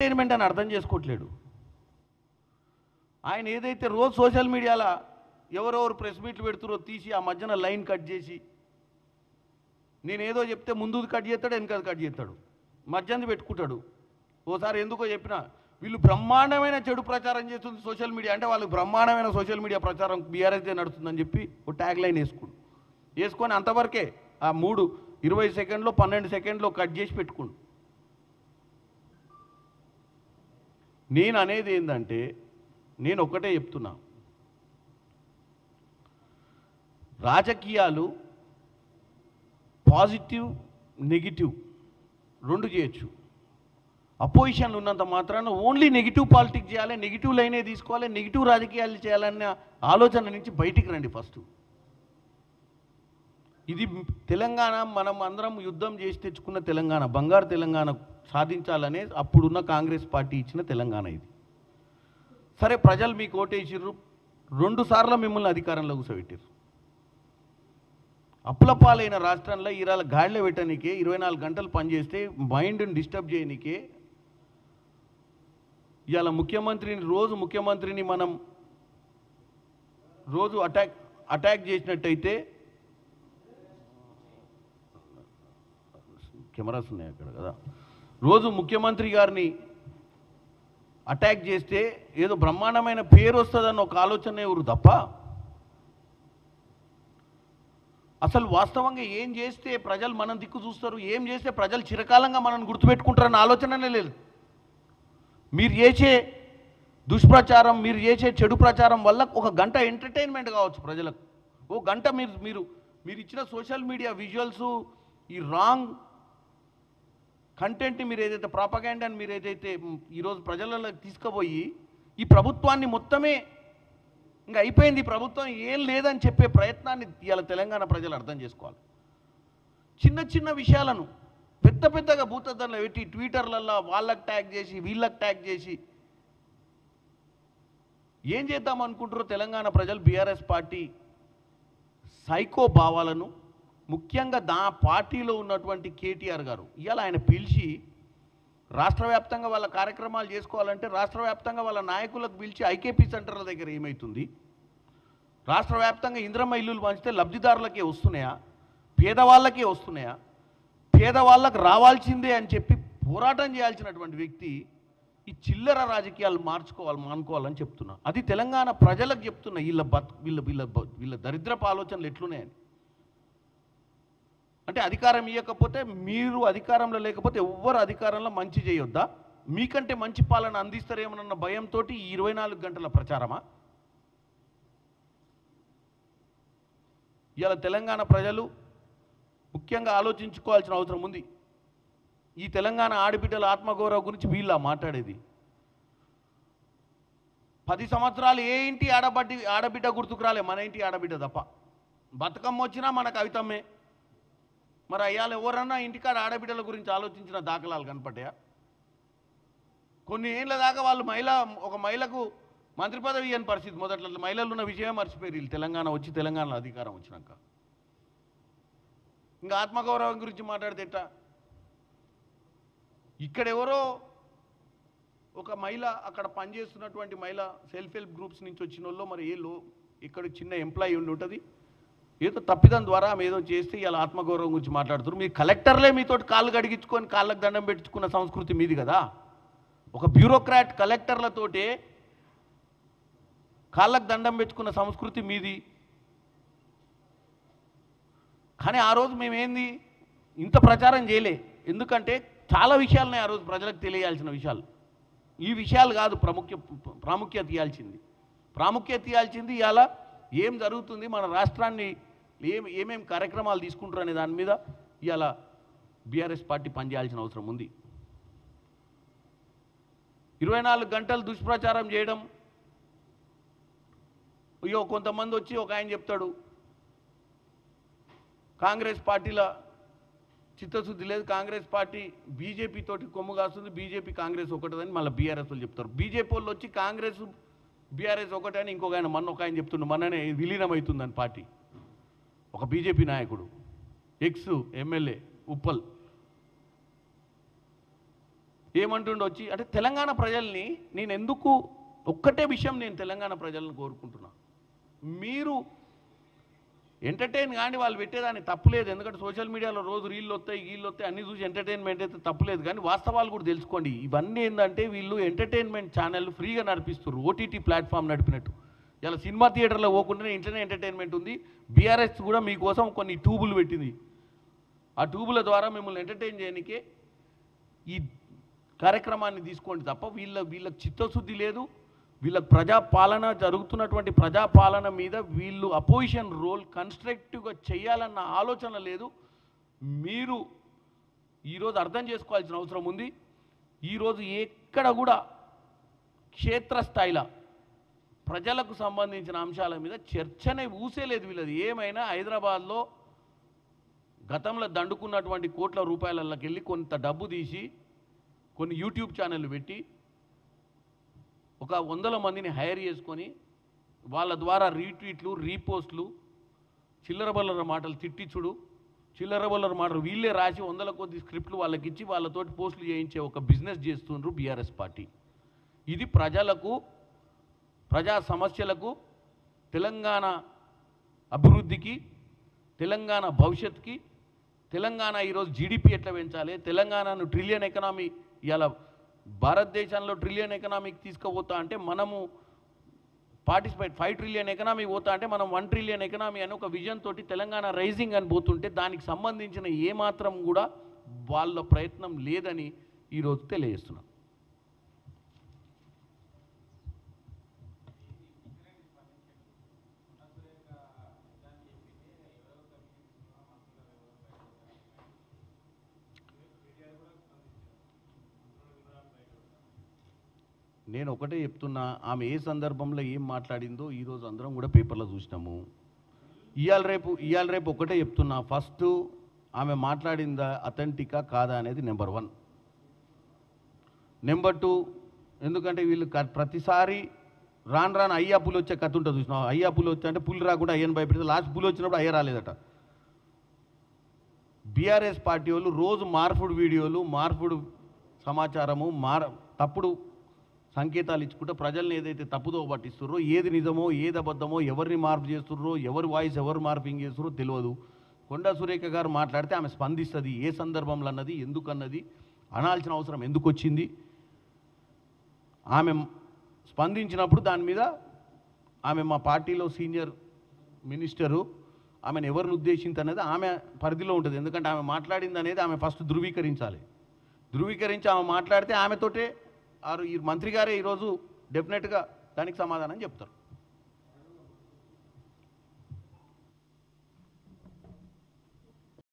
Entertainment అని అర్థం చేసుకోవట్లేడు. ఆయన ఏదైతే రోజు సోషల్ మీడియాలో ఎవరెవరు ప్రెస్ మీట్లు పెడుతురో తీసి ఆ మధ్యన లైన్ కట్ చేసి నేనేదో చెప్తే ముందు కట్ చేస్తాడు, వెనకాల కట్ చేస్తాడు, మధ్యన పెట్టుకుంటాడు. ఓసారి ఎందుకో చెప్పిన వీళ్ళు బ్రహ్మాండమైన చెడు ప్రచారం చేస్తుంది సోషల్ మీడియా అంటే వాళ్ళకి బ్రహ్మాండమైన సోషల్ మీడియా ప్రచారం బీఆర్ఎస్దే నడుస్తుందని చెప్పి ఒక ట్యాగ్ లైన్ వేసుకొని అంతవరకే ఆ 20 సెకండ్లో 12 సెకండ్లో కట్ చేసి పెట్టుకుండు. నేను అనేది ఏంటంటే నేను ఒకటే చెప్తున్నా, రాజకీయాలు పాజిటివ్ నెగిటివ్ రెండు చేయొచ్చు. అపోజిషన్లు ఉన్నంత మాత్రాన ఓన్లీ నెగిటివ్ పాలిటిక్స్ చేయాలి, నెగిటివ్ లైనే తీసుకోవాలి, నెగిటివ్ రాజకీయాలు చేయాలన్న ఆలోచన నుంచి బయటికి రండి ఫస్ట్. ఇది తెలంగాణ మనం అందరం యుద్ధం చేసి తెచ్చుకున్న తెలంగాణ, బంగారు తెలంగాణ సాధించాలనే అప్పుడున్న కాంగ్రెస్ పార్టీ ఇచ్చిన తెలంగాణ ఇది. సరే ప్రజలు మీకు ఓటేసిర్రు, 2 సార్లు మిమ్మల్ని అధికారంలో కూర్చోబెట్టారు. అప్పులపాలైన రాష్ట్రంలో ఇవాళ గాడిలో పెట్టడానికే 24 గంటలు పనిచేస్తే మైండ్ని డిస్టర్బ్ చేయడానికే ఇవాళ ముఖ్యమంత్రిని మనం రోజు అటాక్ చేసినట్టయితే కెమెరాస్ ఉన్నాయి అక్కడ కదా, రోజు ముఖ్యమంత్రి గారిని అటాక్ చేస్తే ఏదో బ్రహ్మాండమైన పేరు వస్తుందన్న ఒక ఆలోచన ఎవరు తప్ప అసలు వాస్తవంగా ఏం చేస్తే ప్రజలు మనం దిక్కు చూస్తారు, ఏం చేస్తే ప్రజలు చిరకాలంగా మనం గుర్తుపెట్టుకుంటారన్న ఆలోచననే లేదు. మీరు చేసే దుష్ప్రచారం, మీరు చేసే చెడు ప్రచారం వల్ల ఒక గంట ఎంటర్టైన్మెంట్ కావచ్చు ప్రజలకు, ఓ గంట మీరు ఇచ్చిన సోషల్ మీడియా విజువల్స్, ఈ రాంగ్ కంటెంట్ని మీరు ఏదైతే ప్రాపగాండాని మీరు ఏదైతే ఈరోజు ప్రజలలోకి తీసుకుపోయి ఈ ప్రభుత్వాన్ని మొత్తమే ఇంకా అయిపోయింది, ప్రభుత్వం ఏం లేదని చెప్పే ప్రయత్నాన్ని ఇవాళ తెలంగాణ ప్రజలు అర్థం చేసుకోవాలి. చిన్న చిన్న విషయాలను పెద్దగా భూతద్దంలో పెట్టి ట్విట్టర్లలో వాళ్ళకి ట్యాగ్ చేసి వీళ్ళకి ట్యాగ్ చేసి ఏం చేద్దాం అనుకుంటారో తెలంగాణ ప్రజలు బీఆర్ఎస్ పార్టీ సైకో భావాలను, ముఖ్యంగా పార్టీలో ఉన్నటువంటి కేటీఆర్ గారు ఇవాళ ఆయన పిలిచి రాష్ట్ర వ్యాప్తంగా వాళ్ళ కార్యక్రమాలు చేసుకోవాలంటే రాష్ట్ర వ్యాప్తంగా వాళ్ళ నాయకులకు పిలిచి ఐకేపీ సెంటర్ల దగ్గర ఏమవుతుంది, రాష్ట్ర వ్యాప్తంగా ఇంద్రమ్మ ఇల్లులు పంచితే లబ్ధిదారులకే వస్తున్నాయా, పేదవాళ్ళకే వస్తున్నాయా, పేదవాళ్ళకు రావాల్సిందే అని చెప్పి పోరాటం చేయాల్సినటువంటి వ్యక్తి ఈ చిల్లర రాజకీయాలు మానుకోవాలని చెప్తున్నా. అది తెలంగాణ ప్రజలకు చెప్తున్నా, వీళ్ళ దరిద్రపు ఆలోచనలు ఎట్లున్నాయని. అంటే అధికారం ఇవ్వకపోతే, మీరు అధికారంలో లేకపోతే ఎవ్వరు అధికారంలో మంచి చేయొద్దా, మీకంటే మంచి పాలన అందిస్తారేమోనన్న భయంతో ఈ 24 గంటల ప్రచారమా? ఇవాళ తెలంగాణ ప్రజలు ముఖ్యంగా ఆలోచించుకోవాల్సిన అవసరం ఉంది. ఈ తెలంగాణ ఆడబిడ్డల ఆత్మగౌరవం గురించి వీళ్ళ మాట్లాడేది. 10 సంవత్సరాలు ఏ ఇంటి ఆడబిడ్డ గుర్తుకు రాలే, మన ఇంటి ఆడబిడ్డ తప్ప. బతుకమ్మ వచ్చినా మన కవితమ్మే. మరి అయ్యాలు ఎవరన్నా ఇంటికాడ ఆడబిడ్డల గురించి ఆలోచించిన దాఖలాలు కనపడ్డాయా? కొన్ని ఏళ్ళ దాకా వాళ్ళు ఒక మహిళకు మంత్రి పదవి ఇవ్వని పరిస్థితి. మొదట్లో మహిళలు ఉన్న విషయమే మర్చిపోయారు వీళ్ళు తెలంగాణలో అధికారం వచ్చినాక. ఇంకా ఆత్మగౌరవం గురించి మాట్లాడితే ఎట్టా? ఇక్కడెవరో ఒక మహిళ, అక్కడ పనిచేస్తున్నటువంటి మహిళ సెల్ఫ్ హెల్ప్ గ్రూప్స్ నుంచి వచ్చిన వాళ్ళు, మరి ఇక్కడ చిన్న ఎంప్లాయీ ఉంటుంది, ఏదో తప్పిదం ద్వారా ఆమె ఏదో చేస్తే ఇలా ఆత్మగౌరవం గురించి మాట్లాడుతున్నారు. మీ కలెక్టర్లే మీతోటి కాళ్ళు గడిగించుకొని కాళ్ళకు దండం పెట్టుకున్న సంస్కృతి మీది కదా. ఒక బ్యూరోక్రాట్ కలెక్టర్లతోటే కాళ్ళకు దండం పెట్టుకున్న సంస్కృతి మీది. కానీ ఆ రోజు మేమేంది ఇంత ప్రచారం చేయలే, ఎందుకంటే చాలా విషయాలున్నాయి ఆ రోజు ప్రజలకు తెలియాల్సిన విషయాలు. ఈ విషయాలు కాదు ప్రాముఖ్యత ఇవ్వాల్చింది ఇవాళ ఏం జరుగుతుంది, మన రాష్ట్రాన్ని ఏమేం కార్యక్రమాలు తీసుకుంటారు అనే దాని మీద ఇవాళ బీఆర్ఎస్ పార్టీ పనిచేయాల్సిన అవసరం ఉంది. 24 గంటలు దుష్ప్రచారం చేయడం, అయ్యో కొంతమంది వచ్చి ఒక ఆయన చెప్తాడు కాంగ్రెస్ పార్టీల చిత్తశుద్ధి లేదు, కాంగ్రెస్ పార్టీ బీజేపీ తోటి కొమ్ము కాస్తుంది, బీజేపీ కాంగ్రెస్ ఒకటిదని మళ్ళీ బీఆర్ఎస్ వాళ్ళు చెప్తారు. బీజేపీ వాళ్ళు వచ్చి కాంగ్రెస్ బీఆర్ఎస్ ఒకటే అని ఇంకొక ఆయన ఒక ఆయన చెప్తుండే, మొన్ననే విలీనమవుతుందని పార్టీ. ఒక బీజేపీ నాయకుడు, ఎక్స్ ఎమ్మెల్యే ఉప్పల్, ఏమంటుండో వచ్చి అంటే తెలంగాణ ప్రజల్ని నేను ఎందుకు ఒక్కటే విషయం నేను తెలంగాణ ప్రజలను కోరుకుంటున్నా, మీరు ఎంటర్టైన్ కానీ వాళ్ళు పెట్టేదాన్ని తప్పులేదు, ఎందుకంటే సోషల్ మీడియాలో రోజు రీళ్ళు వస్తాయి గీళ్ళు వస్తాయి అన్నీ చూసి ఎంటర్టైన్మెంట్ అయితే తప్పులేదు, కానీ వాస్తవాలు కూడా తెలుసుకోండి. ఇవన్నీ ఏంటంటే వీళ్ళు ఎంటర్టైన్మెంట్ ఛానల్ ఫ్రీగా నడిపిస్తారు, ఓటీటీ ప్లాట్ఫామ్ నడిపినట్టు. ఇలా సినిమా థియేటర్లో పోకుండానే ఇంటర్నెట్ ఎంటర్టైన్మెంట్ ఉంది. బీఆర్ఎస్ కూడా మీకోసం కొన్ని ట్యూబులు పెట్టింది, ఆ ట్యూబుల ద్వారా మిమ్మల్ని ఎంటర్టైన్ చేయడానికే ఈ కార్యక్రమాన్ని తీసుకోండి తప్ప వీళ్ళకి చిత్తశుద్ధి లేదు. వీళ్ళకి ప్రజాపాలన జరుగుతున్నటువంటి ప్రజాపాలన మీద వీళ్ళు అపోజిషన్ రోల్ కన్స్ట్రక్టివ్గా చేయాలన్న ఆలోచన లేదు. మీరు ఈరోజు అర్థం చేసుకోవాల్సిన అవసరం ఉంది. ఈరోజు ఎక్కడ కూడా క్షేత్రస్థాయిలో ప్రజలకు సంబంధించిన అంశాల మీద చర్చనే ఊసేలేదు వీళ్ళది. ఏమైనా హైదరాబాద్లో గతంలో దండుకున్నటువంటి కోట్ల రూపాయలకి వెళ్ళి కొంత డబ్బు తీసి కొన్ని యూట్యూబ్ ఛానళ్ళు పెట్టి ఒక 100 మందిని హైర్ చేసుకొని వాళ్ళ ద్వారా రీట్వీట్లు రీపోస్ట్లు చిల్లరబల్లర మాటలు తిట్టించుడు, చిల్లరబల్లర మాటలు వీళ్ళే రాసి 100 కొద్ది స్క్రిప్ట్లు వాళ్ళకి ఇచ్చి వాళ్ళతోటి పోస్టులు చేయించే ఒక బిజినెస్ చేస్తుండ్రు బీఆర్ఎస్ పార్టీ. ఇది ప్రజలకు ప్రజా సమస్యలకు తెలంగాణ అభివృద్ధికి తెలంగాణ భవిష్యత్తుకి తెలంగాణ ఈరోజు జీడిపి ఎట్లా పెంచాలి, తెలంగాణను ట్రిలియన్ ఎకనామీ ఇలా భారతదేశంలో ట్రిలియన్ ఎకనామీకి తీసుకుపోతా అంటే మనము పార్టిసిపేట్ 5 ట్రిలియన్ ఎకనామీ పోతా అంటే మనం 1 ట్రిలియన్ ఎకనామీ అని ఒక విజన్ తోటి తెలంగాణ రైజింగ్ అని పోతుంటే దానికి సంబంధించిన ఏమాత్రం కూడా వాళ్ళ ప్రయత్నం లేదని ఈరోజు తెలియజేస్తున్నాం. నేను ఒకటే చెప్తున్నా, ఆమె ఏ సందర్భంలో ఏం మాట్లాడిందో ఈరోజు అందరం కూడా పేపర్లో చూసినాము. ఇవాళ రేపు ఒకటే చెప్తున్నా, ఫస్ట్ ఆమె మాట్లాడిందా అథెంటికా కాదా అనేది నెంబర్ 1. నెంబర్ 2, ఎందుకంటే వీళ్ళు ప్రతిసారి రాను అయ్యా పులి వచ్చే కథ ఉంటుంది చూసినా, అయ్యా పులి వచ్చా అంటే పులి రాకుండా అయ్యని భయపెడితే లాస్ట్ పులి వచ్చినప్పుడు అయ్య రాలేదట. బీఆర్ఎస్ పార్టీ వాళ్ళు రోజు మార్పుడు వీడియోలు మార్పుడు సమాచారము తప్పుడు సంకేతాలు ఇచ్చుకుంటే ప్రజల్ని ఏదైతే తప్పుదో పట్టిస్తుర్రో, ఏది నిజమో ఏది అబద్ధమో, ఎవరిని మార్పు చేస్తుర్రో, ఎవరి వాయిస్ ఎవరు మార్పింగ్ చేస్తుర్రో తెలియదు. కొండా సురేఖ గారు మాట్లాడితే ఆమె స్పందిస్తుంది, ఏ సందర్భంలో అన్నది ఎందుకన్నది అనాల్సిన అవసరం ఎందుకు వచ్చింది, ఆమె స్పందించినప్పుడు దాని మీద ఆమె మా పార్టీలో సీనియర్ మినిస్టరు, ఆమెను ఎవరిని ఉద్దేశించి అనేది ఆమె పరిధిలో ఉంటుంది. ఎందుకంటే ఆమె మాట్లాడింది అనేది ఆమె ఫస్ట్ ధృవీకరించాలి. ధృవీకరించి ఆమె మాట్లాడితే ఆమెతోటే ఈ మంత్రి గారే ఈరోజు డెఫినెట్గా దానికి సమాధానం చెప్తారు.